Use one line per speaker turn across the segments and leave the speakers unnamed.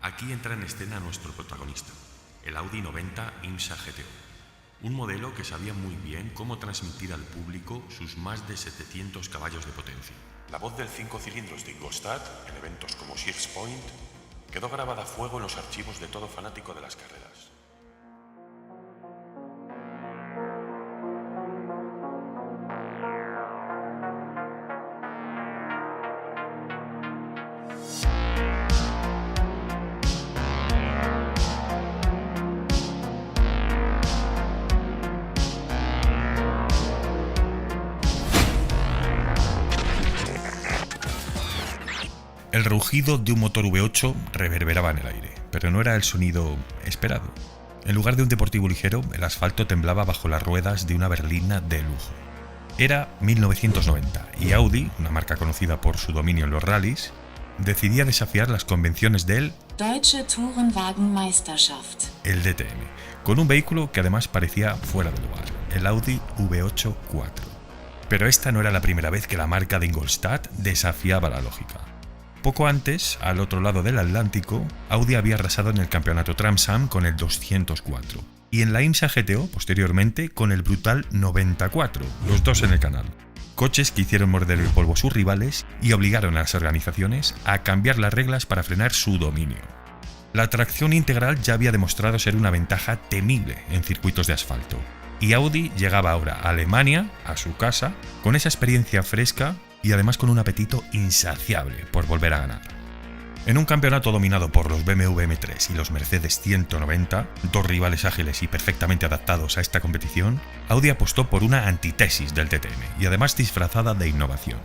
Aquí entra en escena nuestro protagonista, el Audi 90 IMSA GTO, un modelo que sabía muy bien cómo transmitir al público sus más de 700 caballos de potencia. La voz del 5 cilindros de Ingolstadt, en eventos como Shears Point, quedó grabada a fuego en los archivos de todo fanático de las carreras. El rugido de un motor V8 reverberaba en el aire, pero no era el sonido esperado. En lugar de un deportivo ligero, el asfalto temblaba bajo las ruedas de una berlina de lujo. Era 1990 y Audi, una marca conocida por su dominio en los rallies, decidía desafiar las convenciones del
Deutsche Tourenwagen-Meisterschaft,
el DTM, con un vehículo que además parecía fuera de lugar, el Audi V8 4. Pero esta no era la primera vez que la marca de Ingolstadt desafiaba la lógica. Poco antes, al otro lado del Atlántico, Audi había arrasado en el campeonato Tram-Sam con el 204 y en la IMSA GTO, posteriormente, con el brutal 94, los dos en el canal. Coches que hicieron morder el polvo a sus rivales y obligaron a las organizaciones a cambiar las reglas para frenar su dominio. La tracción integral ya había demostrado ser una ventaja temible en circuitos de asfalto, y Audi llegaba ahora a Alemania, a su casa, con esa experiencia fresca y además con un apetito insaciable por volver a ganar. En un campeonato dominado por los BMW M3 y los Mercedes 190, dos rivales ágiles y perfectamente adaptados a esta competición, Audi apostó por una antítesis del DTM y además disfrazada de innovación.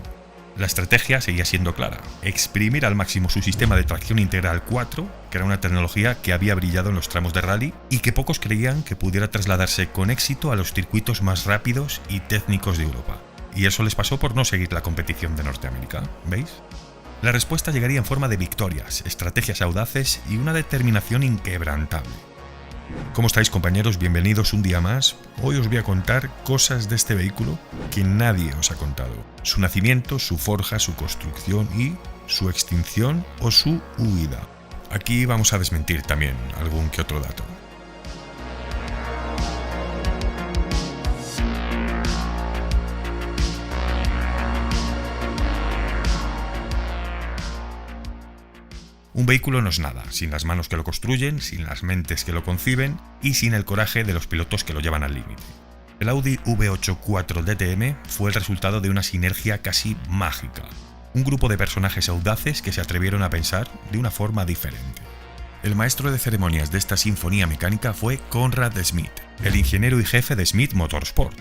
La estrategia seguía siendo clara: exprimir al máximo su sistema de tracción integral 4, que era una tecnología que había brillado en los tramos de rally y que pocos creían que pudiera trasladarse con éxito a los circuitos más rápidos y técnicos de Europa. Y eso les pasó por no seguir la competición de Norteamérica, ¿veis? La respuesta llegaría en forma de victorias, estrategias audaces y una determinación inquebrantable. ¿Cómo estáis, compañeros? Bienvenidos un día más. Hoy os voy a contar cosas de este vehículo que nadie os ha contado. Su nacimiento, su forja, su construcción y su extinción o su huida. Aquí vamos a desmentir también algún que otro dato. Un vehículo no es nada, sin las manos que lo construyen, sin las mentes que lo conciben y sin el coraje de los pilotos que lo llevan al límite. El Audi V8 4 DTM fue el resultado de una sinergia casi mágica, un grupo de personajes audaces que se atrevieron a pensar de una forma diferente. El maestro de ceremonias de esta sinfonía mecánica fue Conrad Schmidt, el ingeniero y jefe de Schmidt Motorsport.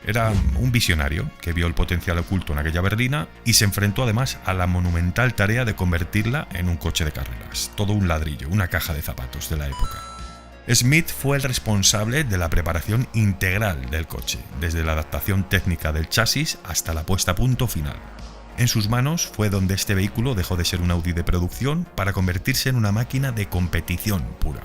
Era un visionario que vio el potencial oculto en aquella berlina y se enfrentó además a la monumental tarea de convertirla en un coche de carreras, todo un ladrillo, una caja de zapatos de la época. Schmidt fue el responsable de la preparación integral del coche, desde la adaptación técnica del chasis hasta la puesta a punto final. En sus manos fue donde este vehículo dejó de ser un Audi de producción para convertirse en una máquina de competición pura.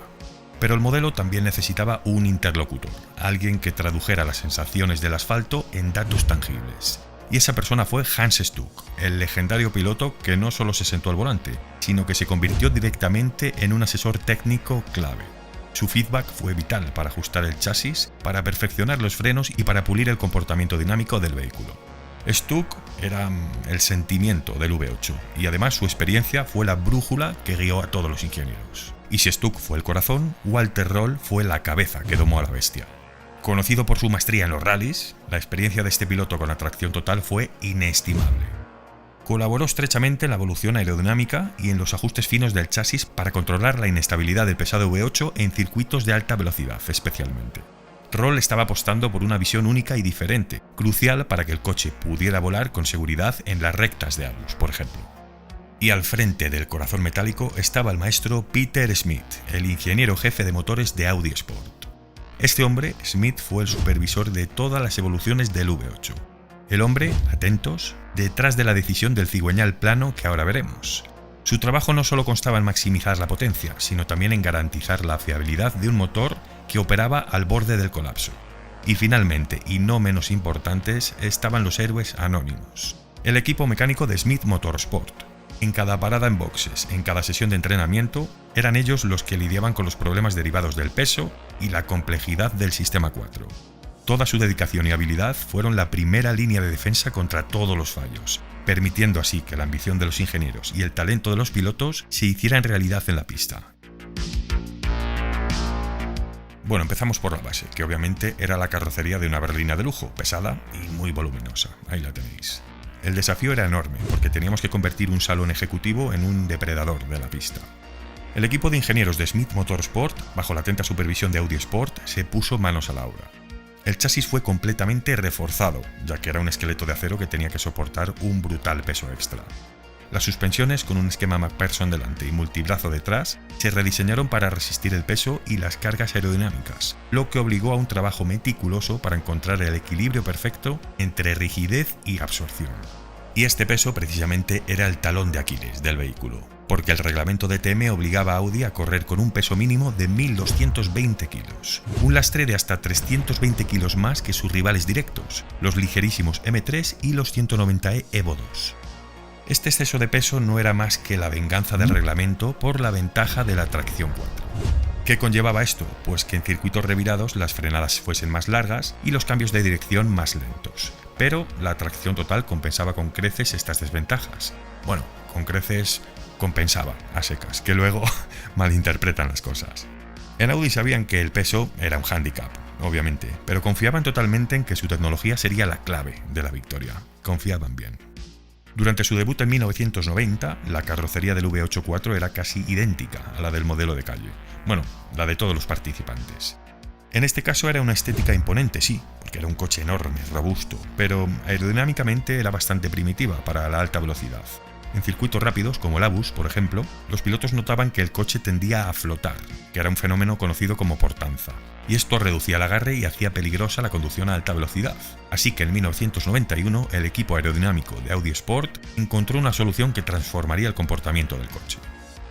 Pero el modelo también necesitaba un interlocutor, alguien que tradujera las sensaciones del asfalto en datos tangibles. Y esa persona fue Hans Stuck, el legendario piloto que no solo se sentó al volante, sino que se convirtió directamente en un asesor técnico clave. Su feedback fue vital para ajustar el chasis, para perfeccionar los frenos y para pulir el comportamiento dinámico del vehículo. Stuck era el sentimiento del V8 y además su experiencia fue la brújula que guió a todos los ingenieros. Y si Stuck fue el corazón, Walter Röhrl fue la cabeza que domó a la bestia. Conocido por su maestría en los rallies, la experiencia de este piloto con la tracción total fue inestimable. Colaboró estrechamente en la evolución aerodinámica y en los ajustes finos del chasis para controlar la inestabilidad del pesado V8 en circuitos de alta velocidad especialmente. Röhrl estaba apostando por una visión única y diferente, crucial para que el coche pudiera volar con seguridad en las rectas de Aarhus, por ejemplo. Y al frente del corazón metálico estaba el maestro Peter Schmidt, el ingeniero jefe de motores de Audi Sport. Este hombre, Schmidt, fue el supervisor de todas las evoluciones del V8. El hombre, atentos, detrás de la decisión del cigüeñal plano que ahora veremos. Su trabajo no solo constaba en maximizar la potencia, sino también en garantizar la fiabilidad de un motor que operaba al borde del colapso. Y finalmente, y no menos importantes, estaban los héroes anónimos. El equipo mecánico de Schmidt Motorsport. En cada parada en boxes, en cada sesión de entrenamiento, eran ellos los que lidiaban con los problemas derivados del peso y la complejidad del sistema 4. Toda su dedicación y habilidad fueron la primera línea de defensa contra todos los fallos, permitiendo así que la ambición de los ingenieros y el talento de los pilotos se hicieran realidad en la pista. Bueno, empezamos por la base, que obviamente era la carrocería de una berlina de lujo, pesada y muy voluminosa. Ahí la tenéis. El desafío era enorme, porque teníamos que convertir un salón ejecutivo en un depredador de la pista. El equipo de ingenieros de Smith Motorsport, bajo la atenta supervisión de Audi Sport, se puso manos a la obra. El chasis fue completamente reforzado, ya que era un esqueleto de acero que tenía que soportar un brutal peso extra. Las suspensiones, con un esquema McPherson delante y multibrazo detrás, se rediseñaron para resistir el peso y las cargas aerodinámicas, lo que obligó a un trabajo meticuloso para encontrar el equilibrio perfecto entre rigidez y absorción. Y este peso precisamente era el talón de Aquiles del vehículo, porque el reglamento DTM obligaba a Audi a correr con un peso mínimo de 1.220 kilos, un lastre de hasta 320 kilos más que sus rivales directos, los ligerísimos M3 y los 190e Evo 2. Este exceso de peso no era más que la venganza del reglamento por la ventaja de la tracción 4. ¿Qué conllevaba esto? Pues que en circuitos revirados las frenadas fuesen más largas y los cambios de dirección más lentos, pero la tracción total compensaba con creces estas desventajas. Bueno, con creces compensaba a secas, que luego malinterpretan las cosas. En Audi sabían que el peso era un hándicap, obviamente, pero confiaban totalmente en que su tecnología sería la clave de la victoria. Confiaban bien. Durante su debut en 1990, la carrocería del V8-4 era casi idéntica a la del modelo de calle. Bueno, la de todos los participantes. En este caso era una estética imponente, sí, porque era un coche enorme, robusto, pero aerodinámicamente era bastante primitiva para la alta velocidad. En circuitos rápidos, como el Abus, por ejemplo, los pilotos notaban que el coche tendía a flotar, que era un fenómeno conocido como portanza, y esto reducía el agarre y hacía peligrosa la conducción a alta velocidad. Así que en 1991 el equipo aerodinámico de Audi Sport encontró una solución que transformaría el comportamiento del coche.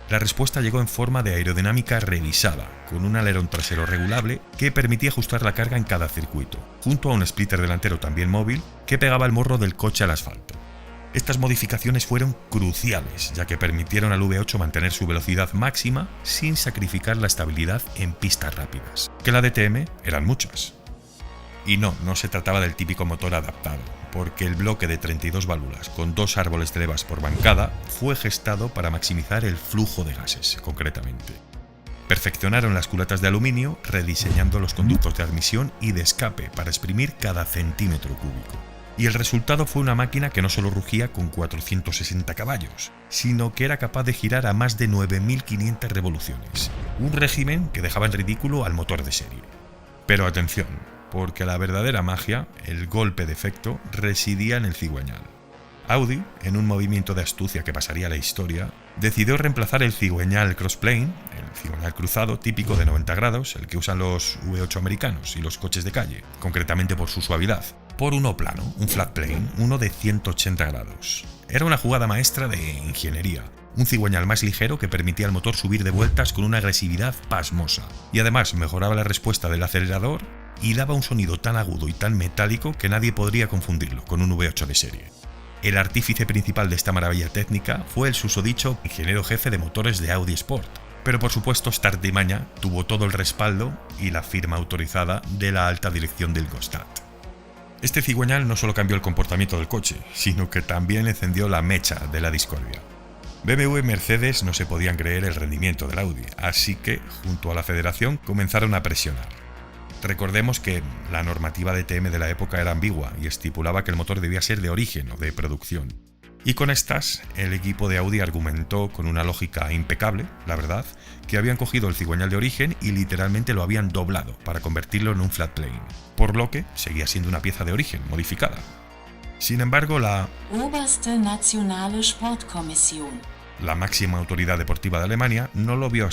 La respuesta llegó en forma de aerodinámica revisada, con un alerón trasero regulable que permitía ajustar la carga en cada circuito, junto a un splitter delantero también móvil que pegaba el morro del coche al asfalto. Estas modificaciones fueron cruciales, ya que permitieron al V8 mantener su velocidad máxima sin sacrificar la estabilidad en pistas rápidas, que la DTM eran muchas. Y no se trataba del típico motor adaptado, porque el bloque de 32 válvulas con 2 árboles de levas por bancada fue gestado para maximizar el flujo de gases, concretamente. Perfeccionaron las culatas de aluminio, rediseñando los conductos de admisión y de escape para exprimir cada centímetro cúbico. Y el resultado fue una máquina que no solo rugía con 460 caballos, sino que era capaz de girar a más de 9.500 revoluciones, un régimen que dejaba en ridículo al motor de serie. Pero atención, porque la verdadera magia, el golpe de efecto, residía en el cigüeñal. Audi, en un movimiento de astucia que pasaría a la historia, decidió reemplazar el cigüeñal crossplane, el cigüeñal cruzado típico de 90 grados, el que usan los V8 americanos y los coches de calle, concretamente por su suavidad, por uno plano, un flat plane, uno de 180 grados. Era una jugada maestra de ingeniería, un cigüeñal más ligero que permitía al motor subir de vueltas con una agresividad pasmosa, y además mejoraba la respuesta del acelerador y daba un sonido tan agudo y tan metálico que nadie podría confundirlo con un V8 de serie. El artífice principal de esta maravilla técnica fue el susodicho ingeniero jefe de motores de Audi Sport, pero por supuesto Start de Maña tuvo todo el respaldo y la firma autorizada de la alta dirección del Gstaad. Este cigüeñal no solo cambió el comportamiento del coche, sino que también encendió la mecha de la discordia. BMW y Mercedes no se podían creer el rendimiento del Audi, así que, junto a la federación, comenzaron a presionar. Recordemos que la normativa DTM de la época era ambigua y estipulaba que el motor debía ser de origen o de producción. Y con estas, el equipo de Audi argumentó con una lógica impecable, la verdad, que habían cogido el cigüeñal de origen y literalmente lo habían doblado para convertirlo en un flat plane, por lo que seguía siendo una pieza de origen modificada. Sin embargo, la
Oberste Nationale Sportkommission,
la máxima autoridad deportiva de Alemania, no lo vio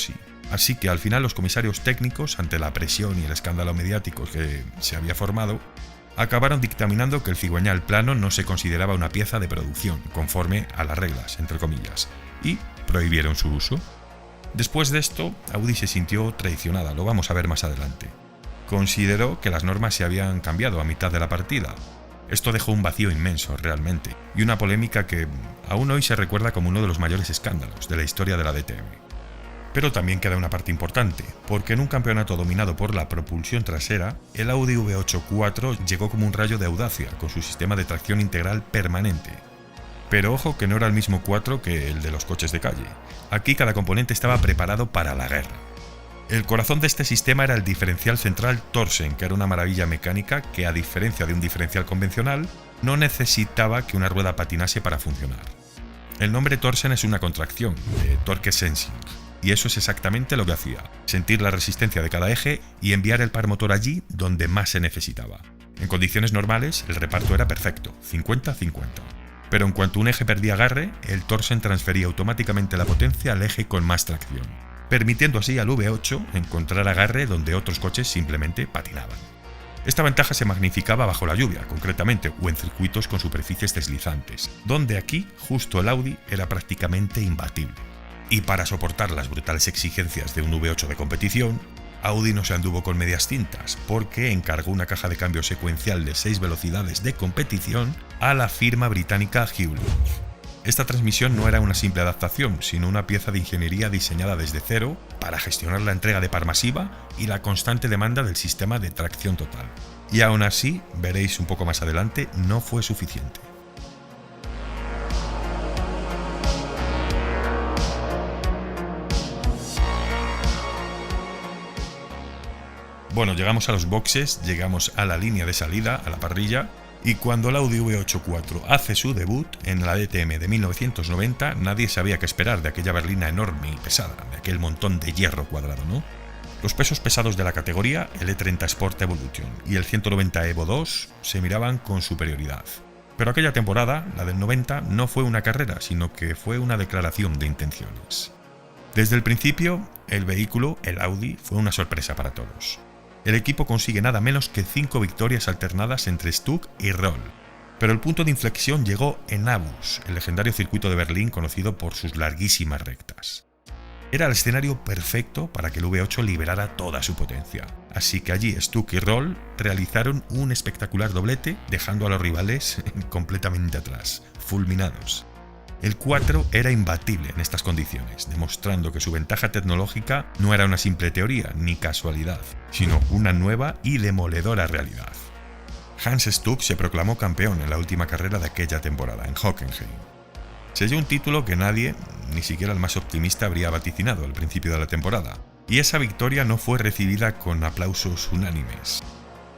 así que al final los comisarios técnicos, ante la presión y el escándalo mediático que se había formado, acabaron dictaminando que el cigüeñal plano no se consideraba una pieza de producción, conforme a las reglas, entre comillas, y prohibieron su uso. Después de esto, Audi se sintió traicionada, lo vamos a ver más adelante. Consideró que las normas se habían cambiado a mitad de la partida, Esto dejó un vacío inmenso, realmente, y una polémica que aún hoy se recuerda como uno de los mayores escándalos de la historia de la DTM. Pero también queda una parte importante, porque en un campeonato dominado por la propulsión trasera, el Audi V8 4 llegó como un rayo de audacia con su sistema de tracción integral permanente. Pero ojo que no era el mismo 4 que el de los coches de calle. Aquí cada componente estaba preparado para la guerra. El corazón de este sistema era el diferencial central Torsen, que era una maravilla mecánica que, a diferencia de un diferencial convencional, no necesitaba que una rueda patinase para funcionar. El nombre Torsen es una contracción de Torque Sensing, y eso es exactamente lo que hacía: sentir la resistencia de cada eje y enviar el par motor allí donde más se necesitaba. En condiciones normales, el reparto era perfecto, 50-50. Pero en cuanto un eje perdía agarre, el Torsen transfería automáticamente la potencia al eje con más tracción, permitiendo así al V8 encontrar agarre donde otros coches simplemente patinaban. Esta ventaja se magnificaba bajo la lluvia, concretamente, o en circuitos con superficies deslizantes, donde aquí justo el Audi era prácticamente imbatible. Y para soportar las brutales exigencias de un V8 de competición, Audi no se anduvo con medias tintas, porque encargó una caja de cambio secuencial de 6 velocidades de competición a la firma británica Hewlett. Esta transmisión no era una simple adaptación, sino una pieza de ingeniería diseñada desde cero para gestionar la entrega de par masiva y la constante demanda del sistema de tracción total. Y aún así, veréis un poco más adelante, no fue suficiente. Bueno, llegamos a los boxes, llegamos a la línea de salida, a la parrilla, y cuando el Audi V8 4 hace su debut en la DTM de 1990, nadie sabía qué esperar de aquella berlina enorme y pesada, de aquel montón de hierro cuadrado, ¿no? Los pesos pesados de la categoría, el E30 Sport Evolution y el 190 Evo 2, se miraban con superioridad. Pero aquella temporada, la del 90, no fue una carrera, sino que fue una declaración de intenciones. Desde el principio, el vehículo, el Audi, fue una sorpresa para todos. El equipo consigue nada menos que 5 victorias alternadas entre Stuck y Roll. Pero el punto de inflexión llegó en Abus, el legendario circuito de Berlín conocido por sus larguísimas rectas. Era el escenario perfecto para que el V8 liberara toda su potencia. Así que allí Stuck y Roll realizaron un espectacular doblete, dejando a los rivales completamente atrás, fulminados. El 4 era imbatible en estas condiciones, demostrando que su ventaja tecnológica no era una simple teoría ni casualidad, sino una nueva y demoledora realidad. Hans Stuck se proclamó campeón en la última carrera de aquella temporada, en Hockenheim. Selló un título que nadie, ni siquiera el más optimista, habría vaticinado al principio de la temporada, y esa victoria no fue recibida con aplausos unánimes.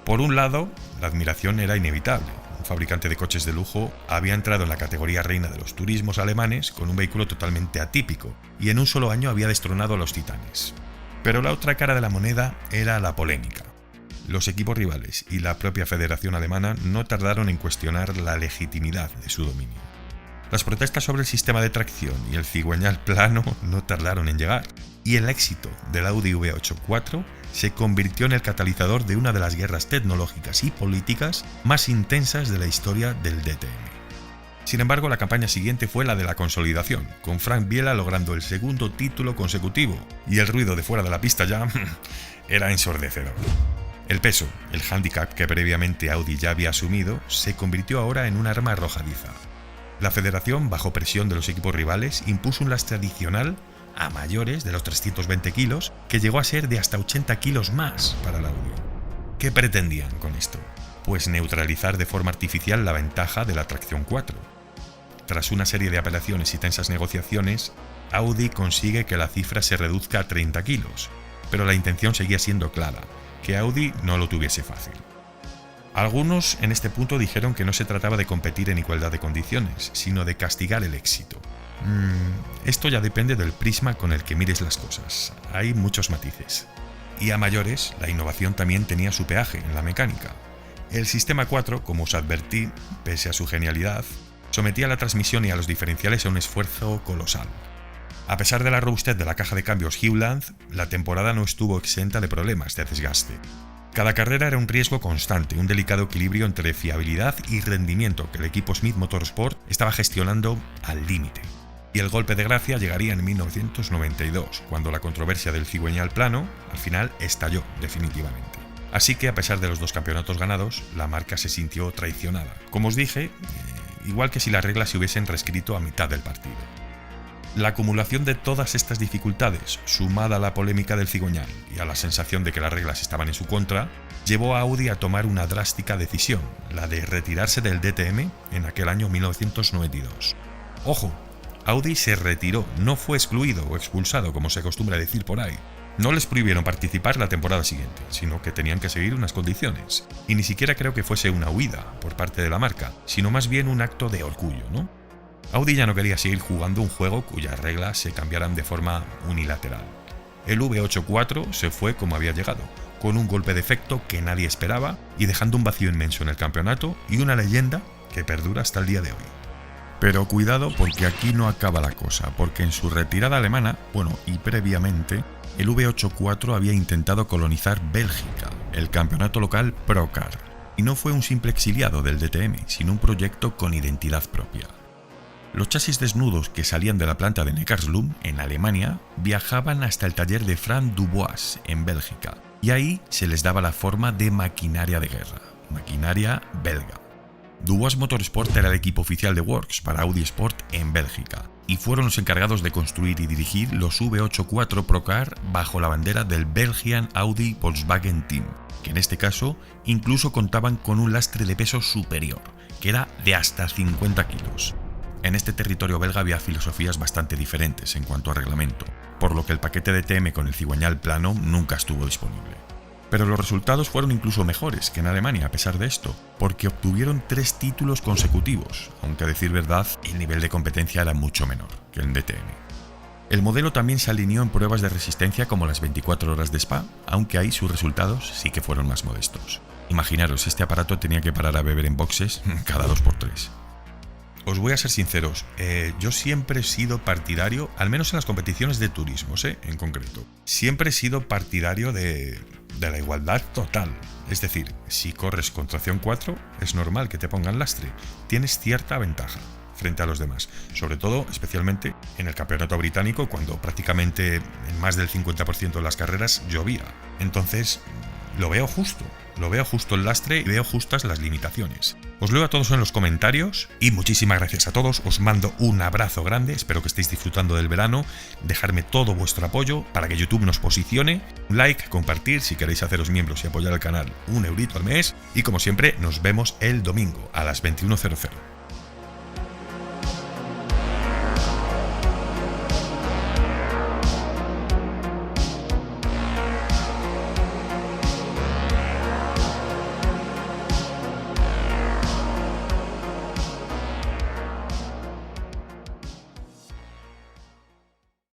Por un lado, la admiración era inevitable. Un fabricante de coches de lujo había entrado en la categoría reina de los turismos alemanes con un vehículo totalmente atípico, y en un solo año había destronado a los titanes. Pero la otra cara de la moneda era la polémica. Los equipos rivales y la propia Federación Alemana no tardaron en cuestionar la legitimidad de su dominio. Las protestas sobre el sistema de tracción y el cigüeñal plano no tardaron en llegar, y el éxito del Audi V8 4 se convirtió en el catalizador de una de las guerras tecnológicas y políticas más intensas de la historia del DTM. Sin embargo, la campaña siguiente fue la de la consolidación, con Frank Biela logrando el segundo título consecutivo, y el ruido de fuera de la pista ya era ensordecedor. El peso, el hándicap que previamente Audi ya había asumido, se convirtió ahora en un arma arrojadiza. La federación, bajo presión de los equipos rivales, impuso un lastre adicional a mayores de los 320 kilos, que llegó a ser de hasta 80 kilos más para el Audi. ¿Qué pretendían con esto? Pues neutralizar de forma artificial la ventaja de la tracción 4. Tras una serie de apelaciones y tensas negociaciones, Audi consigue que la cifra se reduzca a 30 kilos, pero la intención seguía siendo clara, que Audi no lo tuviese fácil. Algunos en este punto dijeron que no se trataba de competir en igualdad de condiciones, sino de castigar el éxito. Esto ya depende del prisma con el que mires las cosas. Hay muchos matices. Y a mayores, la innovación también tenía su peaje en la mecánica. El sistema 4, como os advertí, pese a su genialidad, sometía a la transmisión y a los diferenciales a un esfuerzo colosal. A pesar de la robustez de la caja de cambios Hewland, la temporada no estuvo exenta de problemas de desgaste. Cada carrera era un riesgo constante, un delicado equilibrio entre fiabilidad y rendimiento que el equipo Smith Motorsport estaba gestionando al límite. Y el golpe de gracia llegaría en 1992, cuando la controversia del cigüeñal plano al final estalló definitivamente. Así que a pesar de los 2 campeonatos ganados, la marca se sintió traicionada. Como os dije, igual que si las reglas se hubiesen reescrito a mitad del partido. La acumulación de todas estas dificultades, sumada a la polémica del cigüeñal y a la sensación de que las reglas estaban en su contra, llevó a Audi a tomar una drástica decisión, la de retirarse del DTM en aquel año 1992. ¡Ojo! Audi se retiró, no fue excluido o expulsado, como se acostumbra decir por ahí. No les prohibieron participar la temporada siguiente, sino que tenían que seguir unas condiciones. Y ni siquiera creo que fuese una huida por parte de la marca, sino más bien un acto de orgullo, ¿no? Audi ya no quería seguir jugando un juego cuyas reglas se cambiaran de forma unilateral. El V8.4 se fue como había llegado, con un golpe de efecto que nadie esperaba y dejando un vacío inmenso en el campeonato y una leyenda que perdura hasta el día de hoy. Pero cuidado porque aquí no acaba la cosa, porque en su retirada alemana, y previamente, el V8.4 había intentado colonizar Bélgica, el campeonato local Procar, y no fue un simple exiliado del DTM, sino un proyecto con identidad propia. Los chasis desnudos que salían de la planta de Neckarsulm, en Alemania, viajaban hasta el taller de Frank Dubois, en Bélgica, y ahí se les daba la forma de maquinaria de guerra, maquinaria belga. Dubois Motorsport era el equipo oficial de Works para Audi Sport en Bélgica, y fueron los encargados de construir y dirigir los V8.4 Procar bajo la bandera del Belgian Audi Volkswagen Team, que en este caso incluso contaban con un lastre de peso superior, que era de hasta 50 kilos. En este territorio belga había filosofías bastante diferentes en cuanto a reglamento, por lo que el paquete de DTM con el cigüeñal plano nunca estuvo disponible. Pero los resultados fueron incluso mejores que en Alemania a pesar de esto, porque obtuvieron 3 títulos consecutivos, aunque a decir verdad el nivel de competencia era mucho menor que el DTM. El modelo también se alineó en pruebas de resistencia como las 24 horas de Spa, aunque ahí sus resultados sí que fueron más modestos. Imaginaros, este aparato tenía que parar a beber en boxes cada 2x3. Os voy a ser sinceros, yo siempre he sido partidario, al menos en las competiciones de turismos, en concreto, siempre he sido partidario de la igualdad total. Es decir, si corres con tracción 4, es normal que te pongan lastre, tienes cierta ventaja frente a los demás, sobre todo, especialmente en el campeonato británico, cuando prácticamente en más del 50% de las carreras llovía. Entonces, lo veo justo el lastre y veo justas las limitaciones. Os leo a todos en los comentarios y muchísimas gracias a todos, os mando un abrazo grande, espero que estéis disfrutando del verano, dejarme todo vuestro apoyo para que YouTube nos posicione, un like, compartir, si queréis haceros miembros y apoyar al canal, €1 al mes y como siempre nos vemos el domingo a las 21:00.